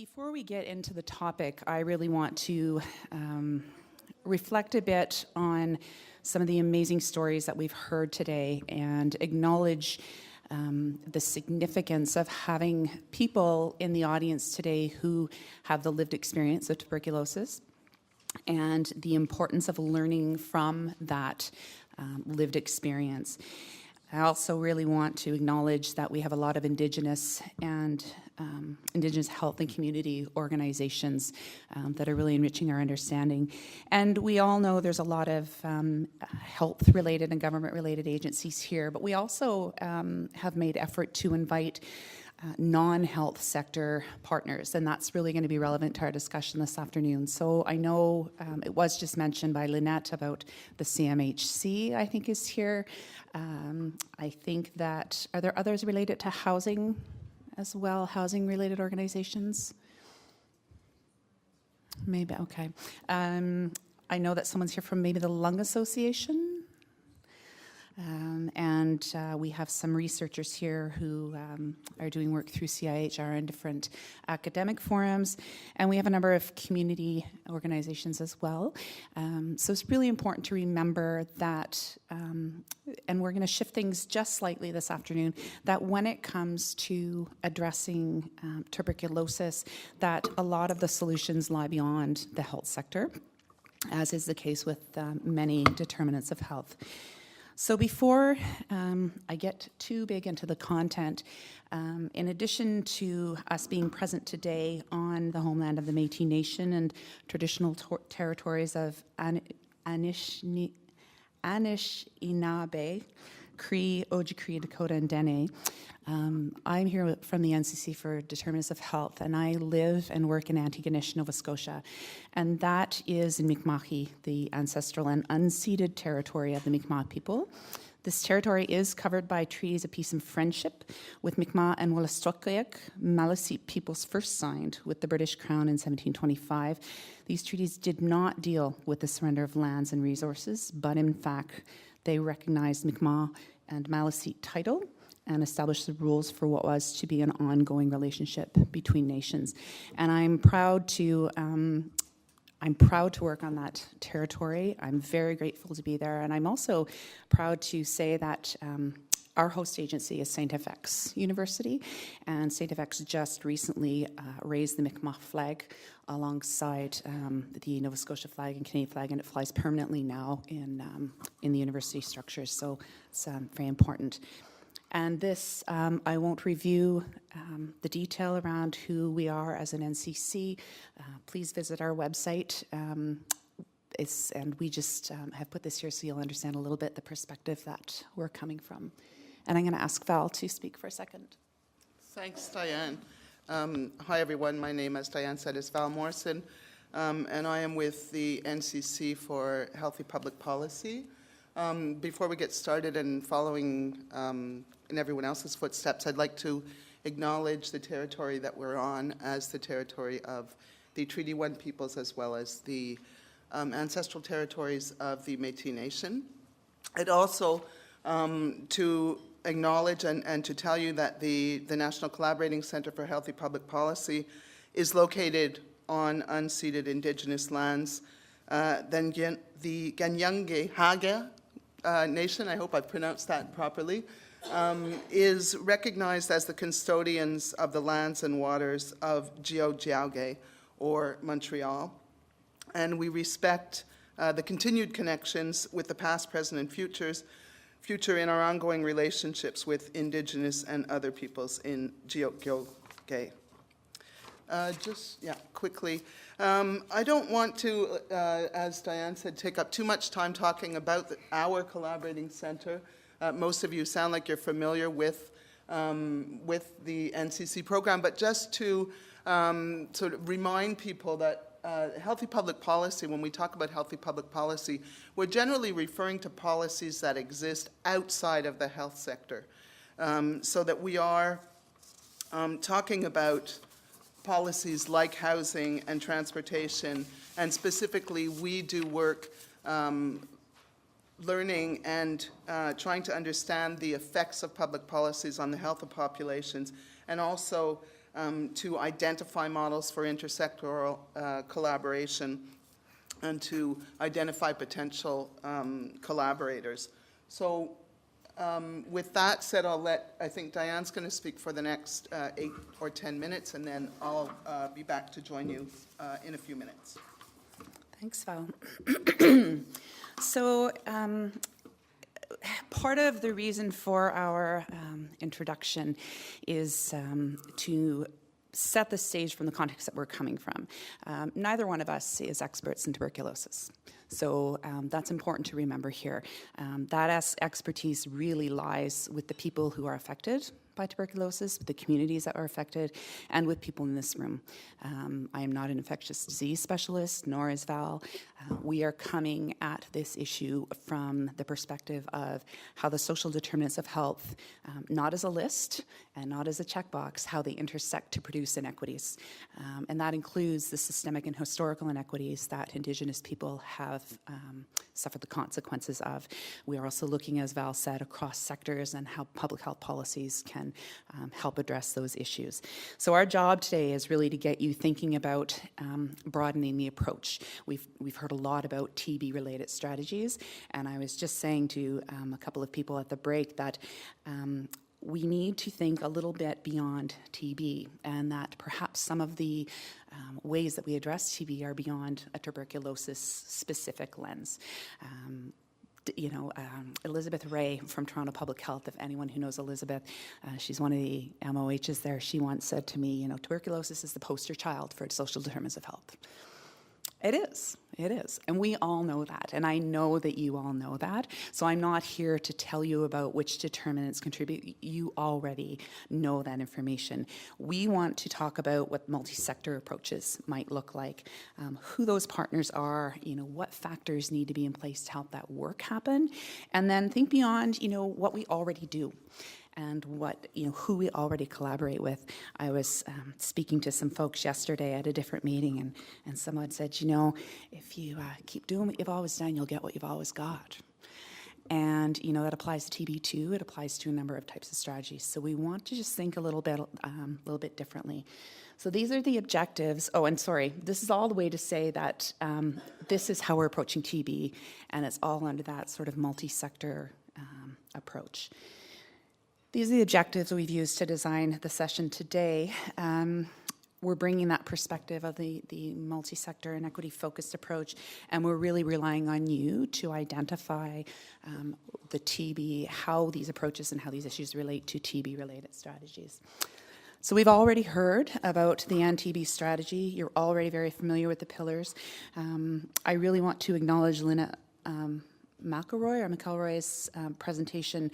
Before we get into the topic, I really want to reflect a bit on some of the amazing stories that we've heard today and acknowledge the significance of having people in the audience today who have the lived experience of tuberculosis and the importance of learning from that lived experience. I also really want to acknowledge that we have a lot of Indigenous and Indigenous health and community organizations that are really enriching our understanding. And we all know there's a lot of health-related and government-related agencies here, but we also have made effort to invite non-health sector partners, and that's really going to be relevant to our discussion this afternoon. So I know it was just mentioned by Lynette about the CMHC, I think, is here. I think that, are there others related to housing as well, housing-related organizations? Maybe, okay. I know that someone's here from maybe the Lung Association. And we have some researchers here who are doing work through CIHR and different academic forums. And we have a number of community organizations as well. So it's really important to remember that, and we're going to shift things just slightly this afternoon, that when it comes to addressing tuberculosis, that a lot of the solutions lie beyond the health sector, as is the case with many determinants of health. So before I get too big into the content, in addition to us being present today on the homeland of the Métis Nation and traditional territories of Anishinaabe, Cree, Ojibwe, Dakota, and Dene, I'm here from the NCC for Determinants of Health, and I live and work in Antigonish, Nova Scotia. And that is in Mi'kmaq, the ancestral and unceded territory of the Mi'kmaq people. This territory is covered by treaties of peace and friendship with Mi'kmaq and Wolastoqiyik, Maliseet peoples first signed with the British Crown in 1725. These treaties did not deal with the surrender of lands and resources, but in fact, they recognized Mi'kmaq and Maliseet title and established the rules for what was to be an ongoing relationship between nations. And I'm proud to work on that territory. I'm very grateful to be there, and I'm also proud to say that our host agency is St. FX University, and St. FX just recently raised the Mi'kmaq flag alongside the Nova Scotia flag and Canadian flag, and it flies permanently now in the university structures, so it's very important. And this, I won't review the detail around who we are as an NCC. Please visit our website. And we just have put this here so you'll understand a little bit the perspective that we're coming from. And I'm going to ask Val to speak for a second. Thanks, Dianne. Hi, everyone. My name, as Dianne said, is Val Morrison, and I am with the NCC for Healthy Public Policy. Before we get started and following in everyone else's footsteps, I'd like to acknowledge the territory that we're on as the territory of the Treaty 1 peoples as well as the ancestral territories of the Métis Nation. And also to acknowledge and to tell you that the National Collaborating Centre for Healthy Public Policy is located on unceded Indigenous lands. Then the Ganyange Haga Nation, I hope I pronounced that properly, is recognized as the custodians of the lands and waters of Tiohtià:ke, or Montreal. And we respect the continued connections with the past, present, and future in our ongoing relationships with Indigenous and other peoples in Tiohtià:ke. Quickly. I don't want to, as Dianne said, take up too much time talking about our collaborating center. Most of you sound like you're familiar with the NCC program, but just to sort of remind people that healthy public policy, when we talk about healthy public policy, we're generally referring to policies that exist outside of the health sector. So that we are talking about policies like housing and transportation, and specifically we do work learning and trying to understand the effects of public policies on the health of populations, and also to identify models for intersectoral collaboration and to identify potential collaborators. So with that said, I think Diane's going to speak for the next 8 or 10 minutes, and then I'll be back to join you in a few minutes. Thanks, Val. So part of the reason for our introduction is to set the stage from the context that we're coming from. Neither one of us is experts in tuberculosis. So that's important to remember here. That expertise really lies with the people who are affected by tuberculosis, with the communities that are affected, and with people in this room. I am not an infectious disease specialist, nor is Val. We are coming at this issue from the perspective of how the social determinants of health, not as a list and not as a checkbox, how they intersect to produce inequities. And that includes the systemic and historical inequities that Indigenous people have suffered the consequences of. We are also looking, as Val said, across sectors and how public health policies can help address those issues. So our job today is really to get you thinking about broadening the approach. We've heard a lot about TB-related strategies, and I was just saying to a couple of people at the break that we need to think a little bit beyond TB, and that perhaps some of the ways that we address TB are beyond a tuberculosis-specific lens. Elizabeth Ray from Toronto Public Health, if anyone who knows Elizabeth, she's one of the MOHs there, she once said to me, tuberculosis is the poster child for social determinants of health. It is. And we all know that. And I know that you all know that. So I'm not here to tell you about which determinants contribute. You already know that information. We want to talk about what multi-sector approaches might look like, who those partners are, what factors need to be in place to help that work happen, and then think beyond, what we already do. And who we already collaborate with. I was speaking to some folks yesterday at a different meeting, and someone said, if you keep doing what you've always done, you'll get what you've always got. And, that applies to TB too. It applies to a number of types of strategies. So we want to just think a little bit differently. So these are the objectives. Oh, and sorry, this is all the way to say that this is how we're approaching TB, and it's all under that sort of multi-sector approach. These are the objectives we've used to design the session today. We're bringing that perspective of the multi-sector and equity-focused approach, and we're really relying on you to identify the TB, how these approaches and how these issues relate to TB-related strategies. So we've already heard about the TB strategy. You're already very familiar with the pillars. I really want to acknowledge Lynette McElroy's presentation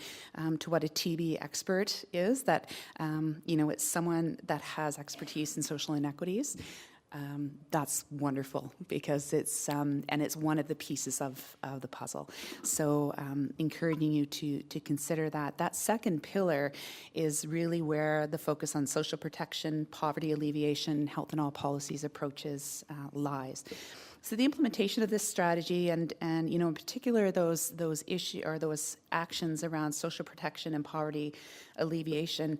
to what a TB expert is, that, it's someone that has expertise in social inequities. That's wonderful because it's one of the pieces of the puzzle. So encouraging you to consider that. That second pillar is really where the focus on social protection, poverty alleviation, health and all policies approaches lies. So the implementation of this strategy and in particular those issues or those actions around social protection and poverty alleviation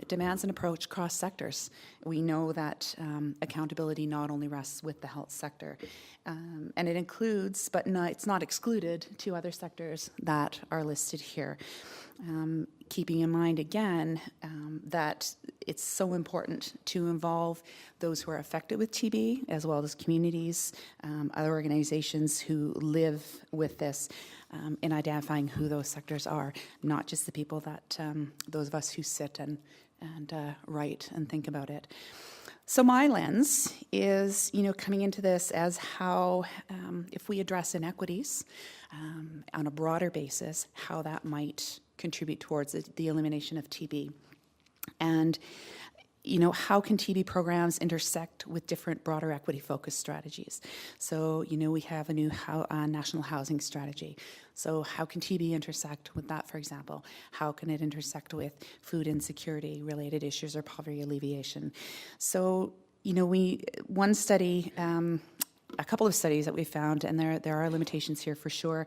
demands an approach across sectors. We know that accountability not only rests with the health sector, and it includes, but it's not excluded, to other sectors that are listed here. Keeping in mind again that it's so important to involve those who are affected with TB, as well as communities, other organizations who live with this, in identifying who those sectors are, not just the people that those of us who sit and write and think about it. So my lens is, coming into this as how, if we address inequities on a broader basis, how that might contribute towards the elimination of TB. And, how can TB programs intersect with different broader equity-focused strategies? So, we have a new national housing strategy. So how can TB intersect with that, for example? How can it intersect with food insecurity-related issues or poverty alleviation? So, one study, a couple of studies that we found, and there are limitations here for sure.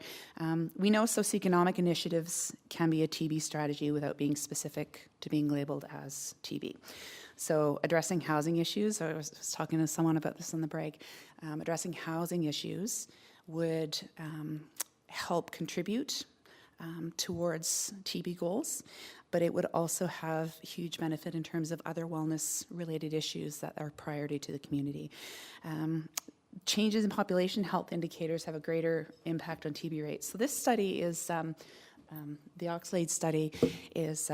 We know socioeconomic initiatives can be a TB strategy without being specific to being labeled as TB. So addressing housing issues, I was talking to someone about this on the break, addressing housing issues would help contribute towards TB goals, but it would also have huge benefit in terms of other wellness-related issues that are priority to the community. Changes in population health indicators have a greater impact on TB rates. So this study is, the Oxlade study is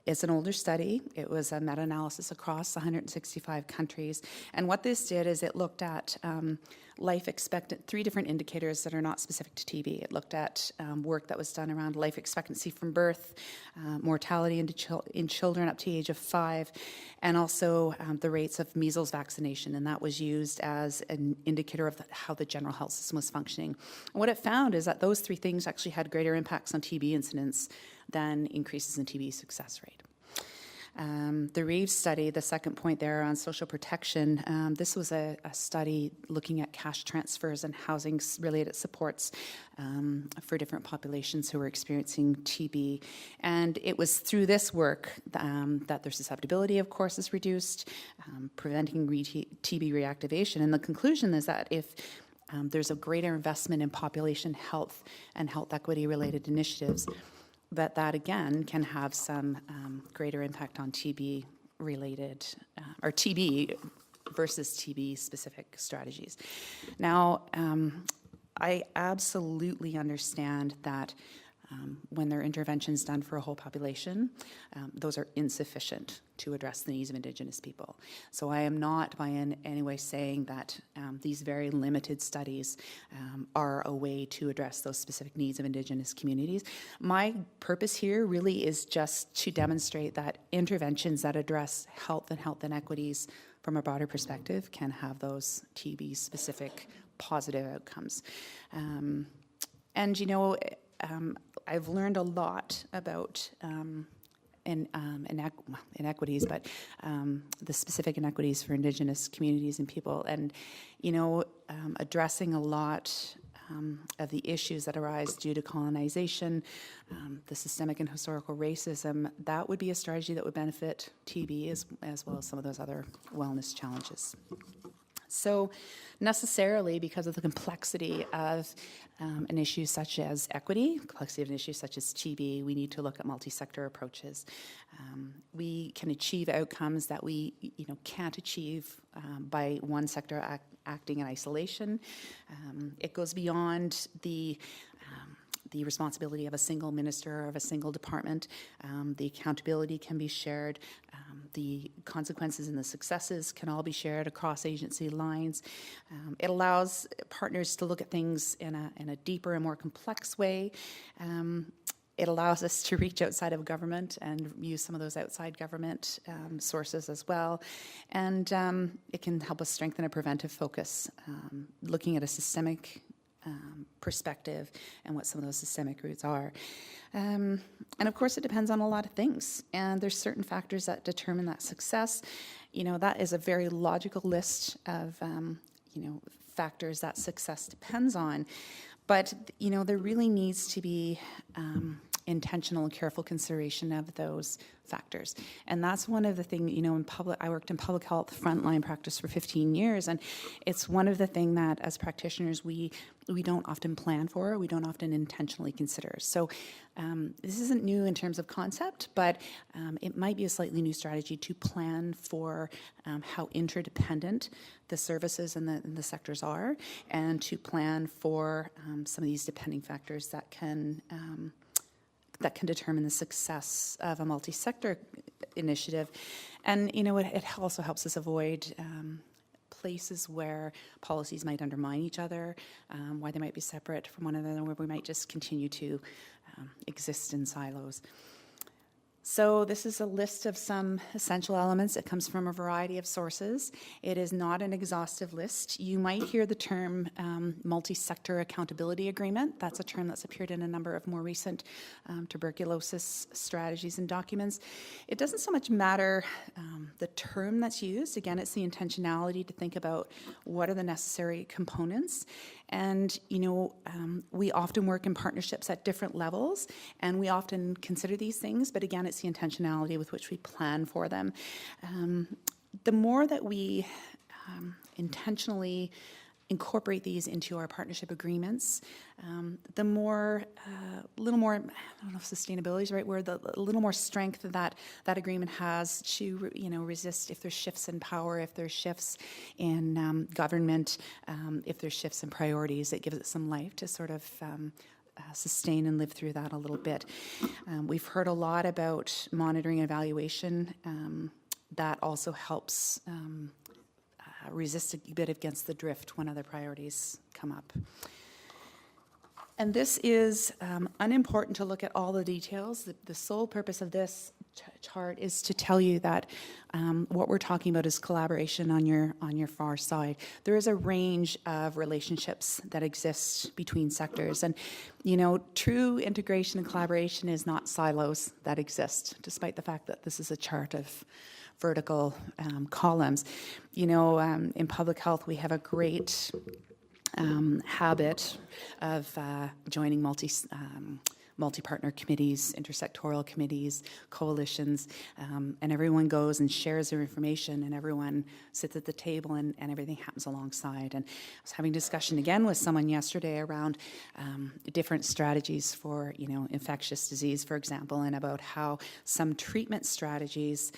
it's an older study. It was a meta-analysis across 165 countries. And what this did is it looked at life expectant, 3 different indicators that are not specific to TB. It looked at work that was done around life expectancy from birth, mortality in children up to the age of 5, and also the rates of measles vaccination. And that was used as an indicator of how the general health system was functioning. And what it found is that those 3 things actually had greater impacts on TB incidence than increases in TB success rate. The Reeves study, the second point there on social protection, this was a study looking at cash transfers and housing-related supports for different populations who were experiencing TB. And it was through this work that their susceptibility, of course, is reduced, preventing TB reactivation. And the conclusion is that if there's a greater investment in population health and health equity-related initiatives, that again can have some greater impact on TB related or TB versus TB specific strategies. Now, I absolutely understand that when there are interventions done for a whole population, those are insufficient to address the needs of Indigenous people. So I am not by any way saying that these very limited studies are a way to address those specific needs of Indigenous communities. My purpose here really is just to demonstrate that interventions that address health inequities from a broader perspective can have those TB-specific positive outcomes. And, you know, I've learned a lot about inequities, but the specific inequities for Indigenous communities and people. And, you know, addressing a lot of the issues that arise due to colonization, the systemic and historical racism, that would be a strategy that would benefit TB as well as some of those other wellness challenges. So necessarily, because of the complexity of an issue such as equity, complexity of an issue such as TB, we need to look at multi-sector approaches. We can achieve outcomes that we can't achieve by one sector acting in isolation. It goes beyond the responsibility of a single minister or of a single department. The accountability can be shared. The consequences and the successes can all be shared across agency lines. It allows partners to look at things in a deeper and more complex way. It allows us to reach outside of government and use some of those outside government sources as well. And it can help us strengthen a preventive focus, looking at a systemic perspective and what some of those systemic roots are. And of course, it depends on a lot of things. And there's certain factors that determine that success. You know, that is a very logical list of, factors that success depends on. But, you know, there really needs to be intentional and careful consideration of those factors. And that's one of the things, you know, I worked in public health frontline practice for 15 years, and it's one of the things that as practitioners we don't often plan for, we don't often intentionally consider. So this isn't new in terms of concept, but it might be a slightly new strategy to plan for how interdependent the services and the sectors are, and to plan for some of these depending factors that can determine the success of a multi-sector initiative. And, you know, it also helps us avoid places where policies might undermine each other, why they might be separate from one another, where we might just continue to exist in silos. So this is a list of some essential elements. It comes from a variety of sources. It is not an exhaustive list. You might hear the term multi-sector accountability agreement. That's a term that's appeared in a number of more recent tuberculosis strategies and documents. It doesn't so much matter the term that's used. Again, it's the intentionality to think about what are the necessary components. And, we often work in partnerships at different levels, and we often consider these things, but again, it's the intentionality with which we plan for them. The more that we intentionally incorporate these into our partnership agreements, the more, a little more, I don't know if sustainability is the right word, a little more strength that agreement has to, resist if there's shifts in power, if there's shifts in government, if there's shifts in priorities. It gives it some life to sort of sustain and live through that a little bit. We've heard a lot about monitoring and evaluation. That also helps resist a bit against the drift when other priorities come up. And this is unimportant to look at all the details. The sole purpose of this chart is to tell you that what we're talking about is collaboration on your far side. There is a range of relationships that exist between sectors, and true integration and collaboration is not silos that exist, despite the fact that this is a chart of vertical columns. In public health, we have a great habit of joining multi-partner committees, intersectoral committees, coalitions, and everyone goes and shares their information, and everyone sits at the table, and everything happens alongside. And I was having a discussion again with someone yesterday around different strategies for, infectious disease, for example, and about how some treatment strategies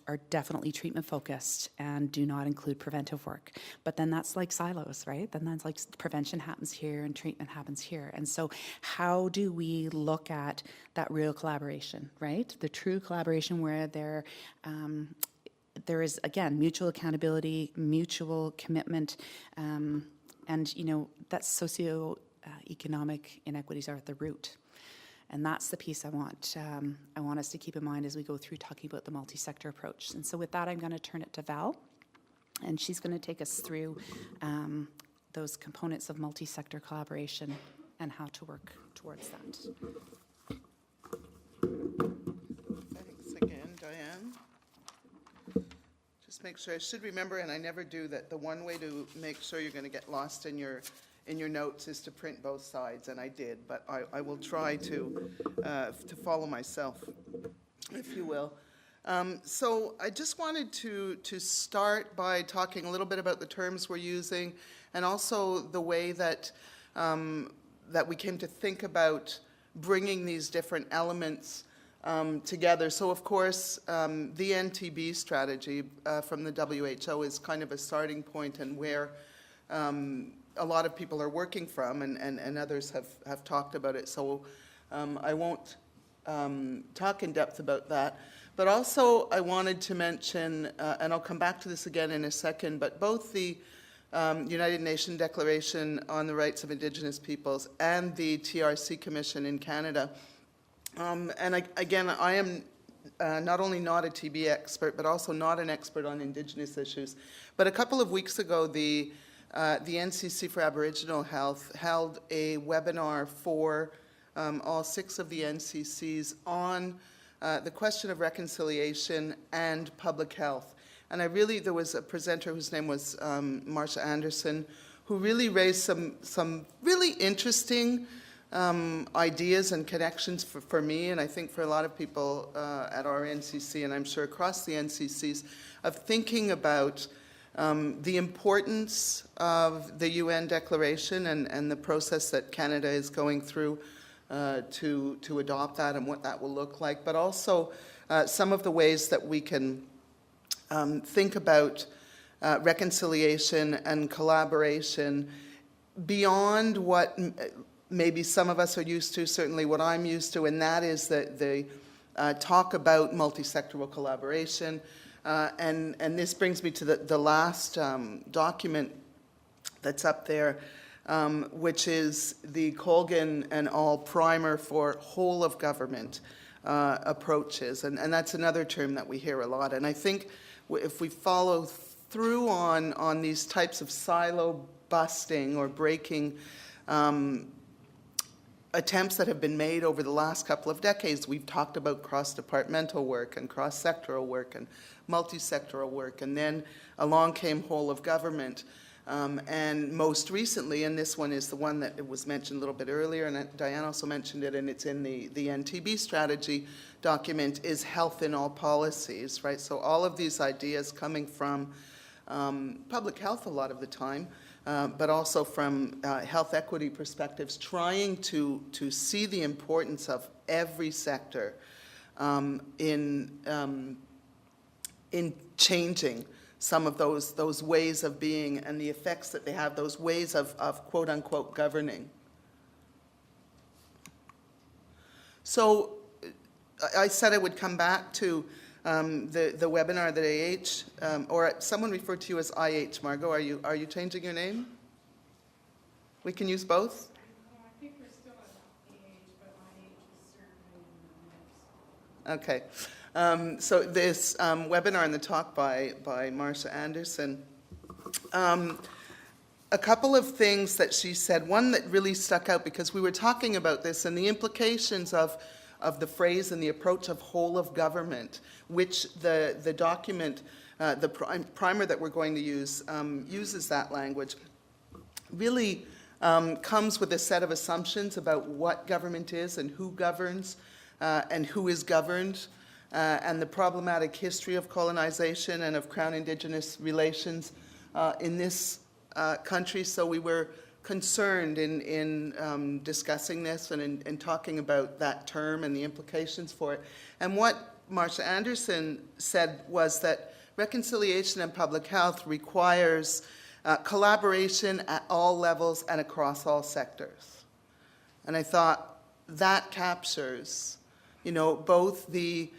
are definitely treatment focused and do not include preventive work. But then that's like silos, right? Then that's like prevention happens here and treatment happens here. And so how do we look at that real collaboration, right? The true collaboration where there is, again, mutual accountability, mutual commitment, and, that socio-economic inequities are at the root. And that's the piece I want us to keep in mind as we go through talking about the multi-sector approach. And so with that, I'm going to turn it to Val, and she's going to take us through those components of multi-sector collaboration and how to work towards that. Thanks again, Dianne. Just make sure, I should remember, and I never do, that the one way to make sure you're going to get lost in your notes is to print both sides, and I did, but I will try to follow myself, if you will. So I just wanted to start by talking a little bit about the terms we're using, and also the way that that we came to think about bringing these different elements together. So of course, the NTB strategy from the WHO is kind of a starting point, and where a lot of people are working from, and others have talked about it. So I won't talk in depth about that. But also I wanted to mention, and I'll come back to this again in a second, but both the United Nations Declaration on the Rights of Indigenous Peoples and the TRC Commission in Canada. Again, I am not only not a TB expert, but also not an expert on Indigenous issues. But a couple of weeks ago, the NCC for Aboriginal Health held a webinar for all 6 of the NCCs on the question of reconciliation and public health. And there was a presenter whose name was Marsha Anderson, who really raised some really interesting ideas and connections for me, and I think for a lot of people at our NCC, and I'm sure across the NCCs, of thinking about the importance of the UN Declaration and the process that Canada is going through to adopt that and what that will look like, but also some of the ways that we can think about reconciliation and collaboration beyond what maybe some of us are used to, certainly what I'm used to, and that is that they talk about multi-sectoral collaboration. And this brings me to the last document that's up there, which is the Colgan and al. Primer for whole of government approaches. And that's another term that we hear a lot. And I think if we follow through on these types of silo busting or breaking attempts that have been made over the last couple of decades, we've talked about cross-departmental work and cross-sectoral work and multi-sectoral work, and then along came whole of government. And most recently, and this one is the one that was mentioned a little bit earlier, and Dianne also mentioned it, and it's in the NTB strategy document, is health in all policies, right? So all of these ideas coming from public health a lot of the time, but also from health equity perspectives, trying to see the importance of every sector in changing some of those ways of being and the effects that they have, those ways of quote-unquote governing. So I said I would come back to the webinar that or someone referred to you as IH, Margot. Are you changing your name? We can use both? I think we're still at AH, but IH is certainly in the mix. Okay. So this webinar and the talk by Marsha Anderson, a couple of things that she said. One that really stuck out, because we were talking about this and the implications of the phrase and the approach of whole of government, which the document, the primer that we're going to use, uses that language, really comes with a set of assumptions about what government is and who governs and who is governed. And the problematic history of colonization and of Crown Indigenous relations in this country. So we were concerned in discussing this and in talking about that term and the implications for it. And what Marsha Anderson said was that reconciliation and public health requires collaboration at all levels and across all sectors. And I thought that captures, both the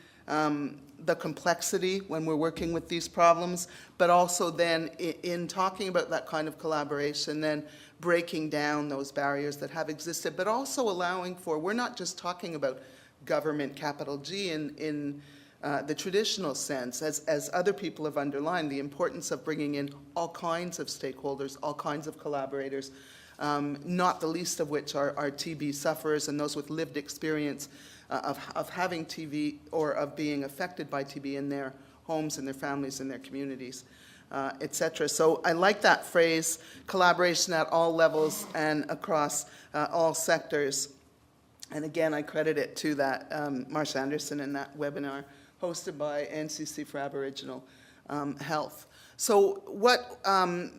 complexity when we're working with these problems, but also then in talking about that kind of collaboration, then breaking down those barriers that have existed, but also allowing for, we're not just talking about government, capital G, in the traditional sense, as other people have underlined, the importance of bringing in all kinds of stakeholders, all kinds of collaborators, not the least of which are TB sufferers and those with lived experience of having TB or of being affected by TB in their homes and their families and their communities, etc. So I like that phrase, collaboration at all levels and across all sectors. And again, I credit it to that Marsha Anderson in that webinar hosted by NCC for Aboriginal Health. So what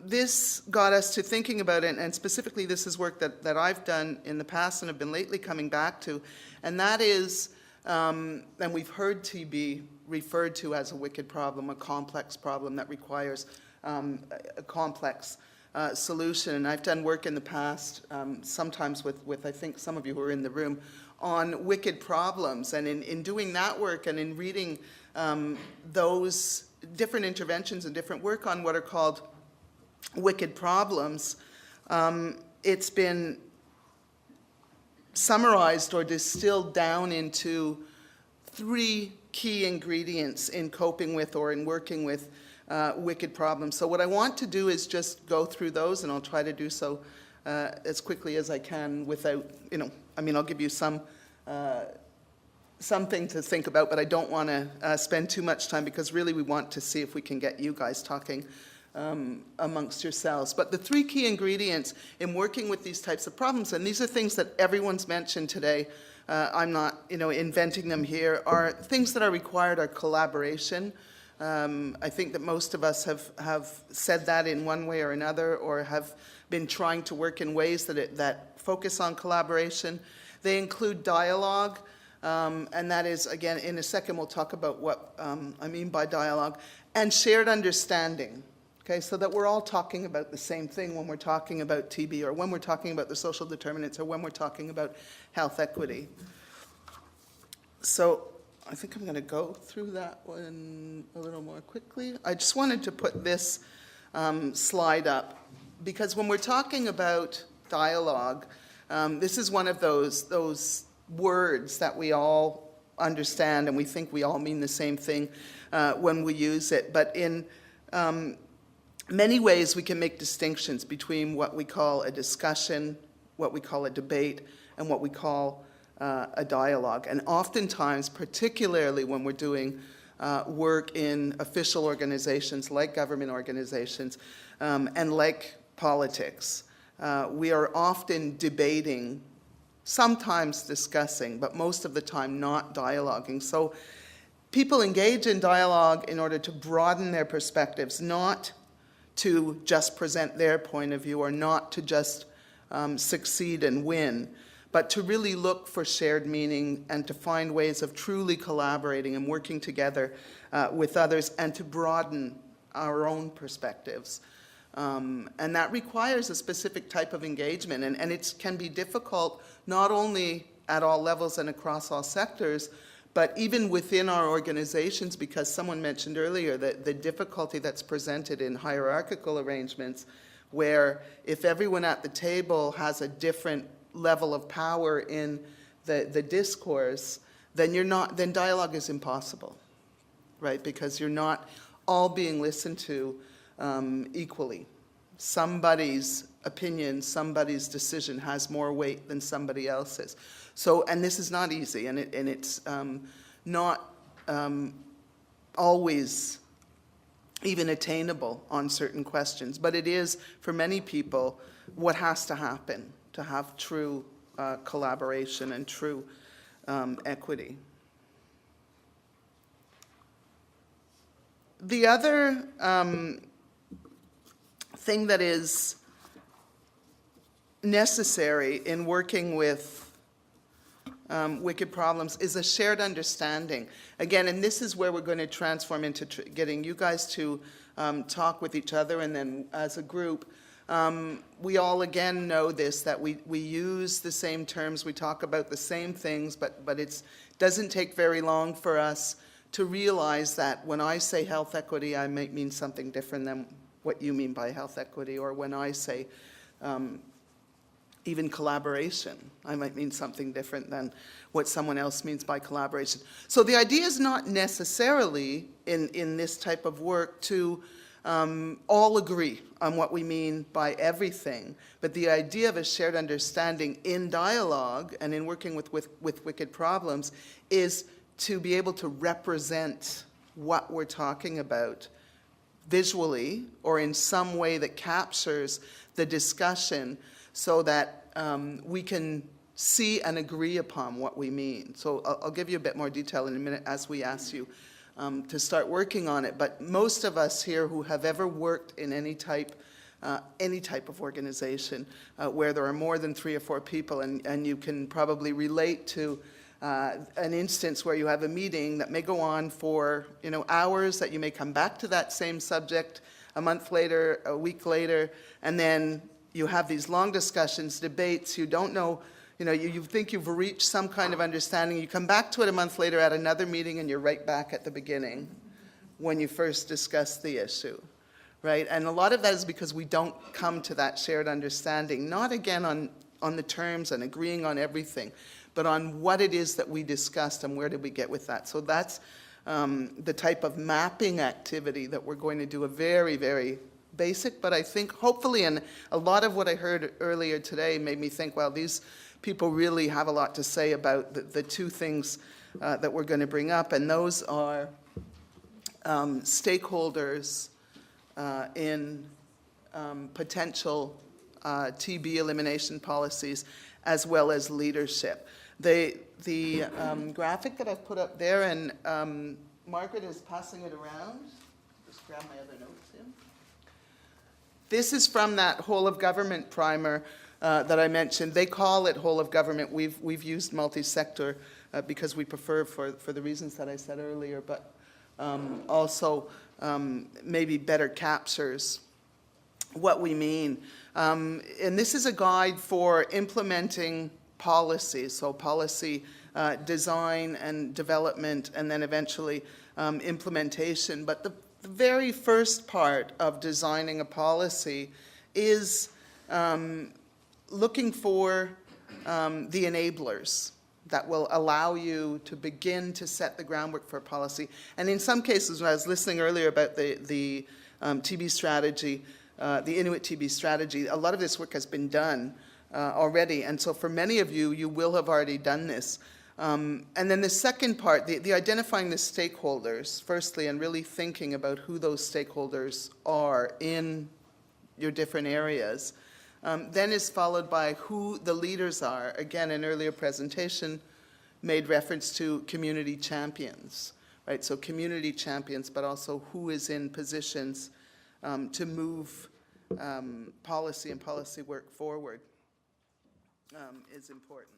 this got us to thinking about it, and specifically this is work that I've done in the past and have been lately coming back to, and that is, and we've heard TB referred to as a wicked problem, a complex problem that requires a complex solution. And I've done work in the past, sometimes with I think some of you who are in the room, on wicked problems. And in doing that work and in reading those different interventions and different work on what are called wicked problems, it's been summarized or distilled down into 3 key ingredients in coping with or in working with wicked problems. So what I want to do is just go through those, and I'll try to do so as quickly as I can without, I'll give you something to think about, but I don't want to spend too much time, because really we want to see if we can get you guys talking amongst yourselves. But the 3 key ingredients in working with these types of problems, and these are things that everyone's mentioned today, I'm not inventing them here, are things that are required are collaboration. I think that most of us have said that in one way or another, or have been trying to work in ways that focus on collaboration. They include dialogue, and that is, again, in a second we'll talk about what I mean by dialogue, and shared understanding. Okay, so that we're all talking about the same thing when we're talking about TB, or when we're talking about the social determinants, or when we're talking about health equity. So I think I'm going to go through that one a little more quickly. I just wanted to put this slide up, because when we're talking about dialogue, this is one of those words that we all understand, and we think we all mean the same thing when we use it. But in many ways, we can make distinctions between what we call a discussion, what we call a debate, and what we call a dialogue. And oftentimes, particularly when we're doing work in official organizations like government organizations and like politics. We are often debating, sometimes discussing, but most of the time not dialoguing. So people engage in dialogue in order to broaden their perspectives, not to just present their point of view or not to just succeed and win, but to really look for shared meaning and to find ways of truly collaborating and working together with others and to broaden our own perspectives. And that requires a specific type of engagement, and it can be difficult not only at all levels and across all sectors, but even within our organizations, because someone mentioned earlier that the difficulty that's presented in hierarchical arrangements, where if everyone at the table has a different level of power in the discourse, then dialogue is impossible, right? Because you're not all being listened to equally. Somebody's opinion, somebody's decision has more weight than somebody else's. So, and this is not easy, and it's not always even attainable on certain questions, but it is, for many people, what has to happen to have true collaboration and true equity. The other thing that is necessary in working with wicked problems is a shared understanding. Again, and this is where we're going to transform into getting you guys to talk with each other, and then as a group, we all again know this, that we use the same terms, we talk about the same things, but it doesn't take very long for us to realize that when I say health equity, I might mean something different than what you mean by health equity, or when I say even collaboration, I might mean something different than what someone else means by collaboration. So the idea is not necessarily in this type of work to all agree on what we mean by everything, but the idea of a shared understanding in dialogue and in working with wicked problems is to be able to represent what we're talking about visually or in some way that captures the discussion, so that we can see and agree upon what we mean. So I'll give you a bit more detail in a minute as we ask you to start working on it. But most of us here who have ever worked in any type of organization where there are more than 3 or 4 people, and you can probably relate to an instance where you have a meeting that may go on for hours, that you may come back to that same subject a month later, a week later, and then you have these long discussions, debates, you don't know, you think you've reached some kind of understanding, you come back to it a month later at another meeting and you're right back at the beginning when you first discussed the issue, right? And a lot of that is because we don't come to that shared understanding, not again on the terms and agreeing on everything, but on what it is that we discussed and where did we get with that. So that's the type of mapping activity that we're going to do, a very, very basic, but I think hopefully, and a lot of what I heard earlier today made me think, well, these people really have a lot to say about the 2 things that we're going to bring up, and those are stakeholders in potential TB elimination policies, as well as leadership. The graphic that I've put up there, and Margaret is passing it around. Just grab my other notes here. This is from that whole of government primer that I mentioned. They call it whole of government. We've used multi-sector because we prefer for the reasons that I said earlier, but also maybe better captures what we mean. And this is a guide for implementing policy, so policy design and development, and then eventually implementation. But the very first part of designing a policy is looking for the enablers that will allow you to begin to set the groundwork for policy. And in some cases, when I was listening earlier about the TB strategy, the Inuit TB strategy, a lot of this work has been done already. And so for many of you, you will have already done this. And then the second part, the identifying the stakeholders, firstly, and really thinking about who those stakeholders are in your different areas, then is followed by who the leaders are. Again, an earlier presentation made reference to community champions, right? So community champions, but also who is in positions to move policy and policy work forward is important.